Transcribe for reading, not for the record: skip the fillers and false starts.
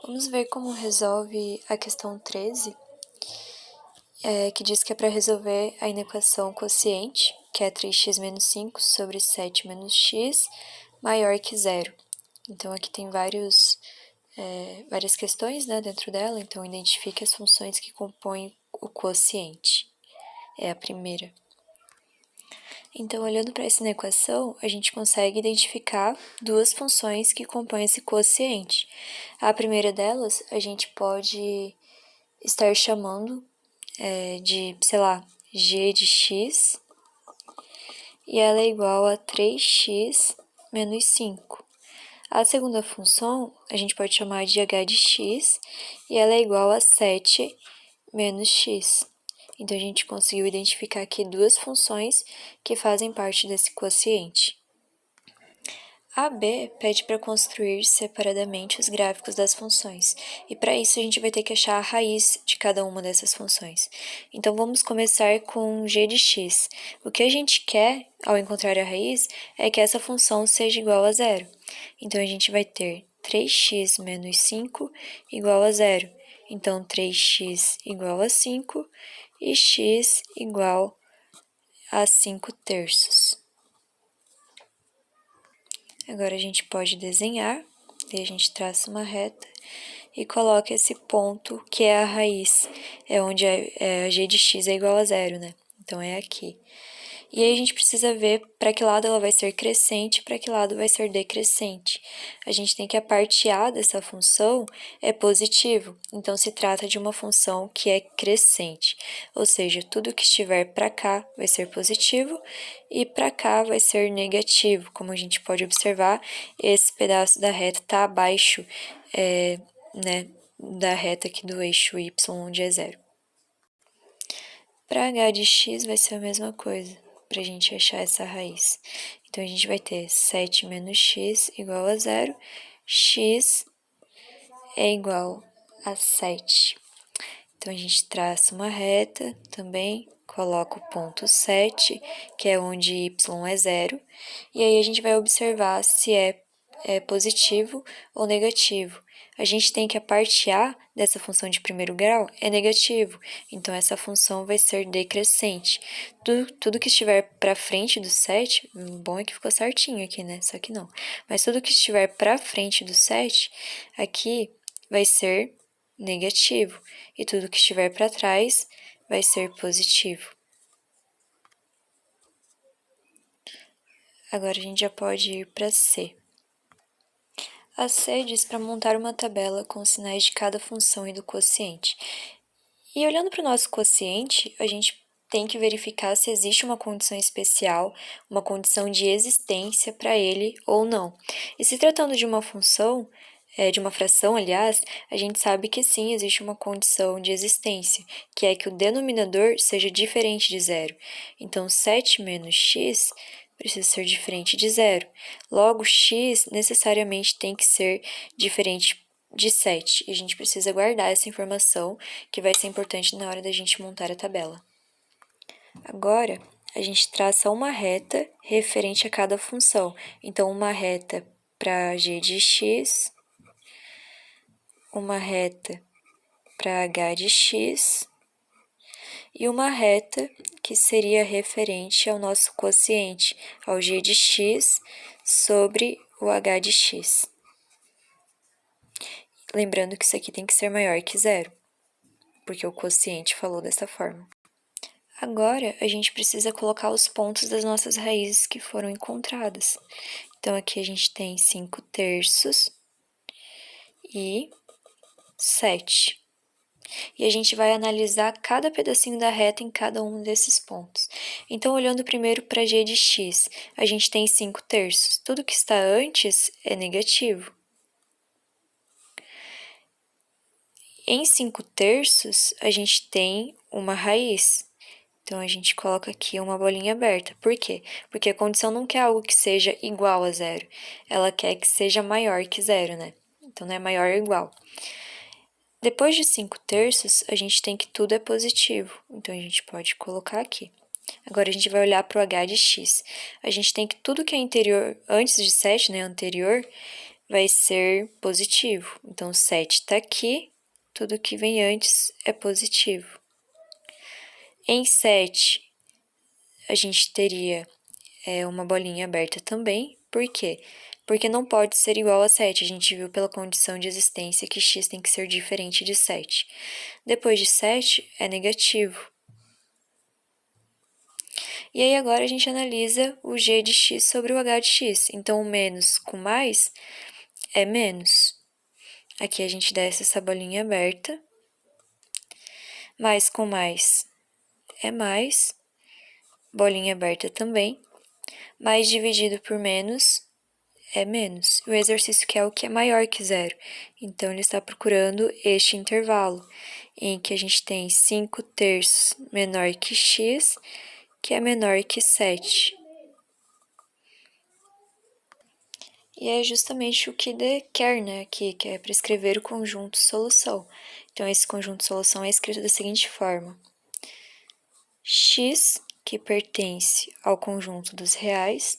Vamos ver como resolve a questão 13, que diz que é para resolver a inequação quociente, que é 3x menos 5 sobre 7 menos x, maior que zero. Então, aqui tem várias questões, né, dentro dela, então identifique as funções que compõem o quociente. É a primeira. Então, olhando para essa equação, a gente consegue identificar duas funções que compõem esse quociente. A primeira delas, a gente pode estar chamando de, sei lá, g de x, e ela é igual a 3x menos 5. A segunda função, a gente pode chamar de h de x, e ela é igual a 7 menos x. Então, a gente conseguiu identificar aqui duas funções que fazem parte desse quociente. A B pede para construir separadamente os gráficos das funções, e para isso a gente vai ter que achar a raiz de cada uma dessas funções. Então, vamos começar com g de x. O que a gente quer, ao encontrar a raiz, é que essa função seja igual a zero. Então, a gente vai ter 3x menos 5 igual a zero. Então, 3x igual a 5 e x igual a 5 terços. Agora, a gente pode desenhar, e a gente traça uma reta e coloca esse ponto, que é a raiz, é onde a g de x é igual a zero, né? Então, é aqui. E aí, a gente precisa ver para que lado ela vai ser crescente e para que lado vai ser decrescente. A gente tem que a parte A dessa função é positivo, então se trata de uma função que é crescente, ou seja, tudo que estiver para cá vai ser positivo e para cá vai ser negativo. Como a gente pode observar, esse pedaço da reta está abaixo né, da reta aqui do eixo y, onde é zero. Para h de x vai ser a mesma coisa, para a gente achar essa raiz. Então, a gente vai ter 7 menos x igual a zero, x é igual a 7. Então, a gente traça uma reta também, coloca o ponto 7, que é onde y é zero, e aí a gente vai observar se é positivo ou negativo. A gente tem que a parte A dessa função de primeiro grau é negativo, então essa função vai ser decrescente. Tudo que estiver para frente do 7, o bom é que ficou certinho aqui, né? Só que não. Mas tudo que estiver para frente do 7, aqui vai ser negativo, e tudo que estiver para trás vai ser positivo. Agora a gente já pode ir para C. A C diz para montar uma tabela com os sinais de cada função e do quociente. E olhando para o nosso quociente, a gente tem que verificar se existe uma condição especial, uma condição de existência para ele ou não. E se tratando de uma função, de uma fração, aliás, a gente sabe que sim, existe uma condição de existência, que é que o denominador seja diferente de zero. Então, 7 menos x precisa ser diferente de zero. Logo, x necessariamente tem que ser diferente de 7. E a gente precisa guardar essa informação, que vai ser importante na hora da gente montar a tabela. Agora, a gente traça uma reta referente a cada função. Então, uma reta para g de x, uma reta para h de x e uma reta que seria referente ao nosso quociente, ao g de x sobre o h de x. Lembrando que isso aqui tem que ser maior que zero, porque o quociente falou dessa forma. Agora, a gente precisa colocar os pontos das nossas raízes que foram encontradas. Então, aqui a gente tem 5 terços e 7. E a gente vai analisar cada pedacinho da reta em cada um desses pontos. Então, olhando primeiro para g de x, a gente tem 5 terços. Tudo que está antes é negativo. Em 5 terços, a gente tem uma raiz. Então, a gente coloca aqui uma bolinha aberta. Por quê? Porque a condição não quer algo que seja igual a zero. Ela quer que seja maior que zero, né? Então, não é maior ou igual. Depois de 5 terços, a gente tem que tudo é positivo. Então, a gente pode colocar aqui. Agora, a gente vai olhar para o h de x. A gente tem que tudo que é anterior, antes de 7, né, anterior, vai ser positivo. Então, 7 está aqui, tudo que vem antes é positivo. Em 7, a gente teria uma bolinha aberta também. Por quê? Porque não pode ser igual a 7. A gente viu pela condição de existência que x tem que ser diferente de 7. Depois de 7, é negativo. E aí agora a gente analisa o g de x sobre o h de x. Então, o menos com mais é menos. Aqui a gente desce essa bolinha aberta. Mais com mais é mais. Bolinha aberta também. Mais dividido por menos é menos. O exercício quer o que é maior que zero. Então, ele está procurando este intervalo, em que a gente tem 5/3 menor que x, que é menor que 7. E é justamente o que D quer, né, aqui, que é prescrever o conjunto solução. Então, esse conjunto solução é escrito da seguinte forma: x, que pertence ao conjunto dos reais,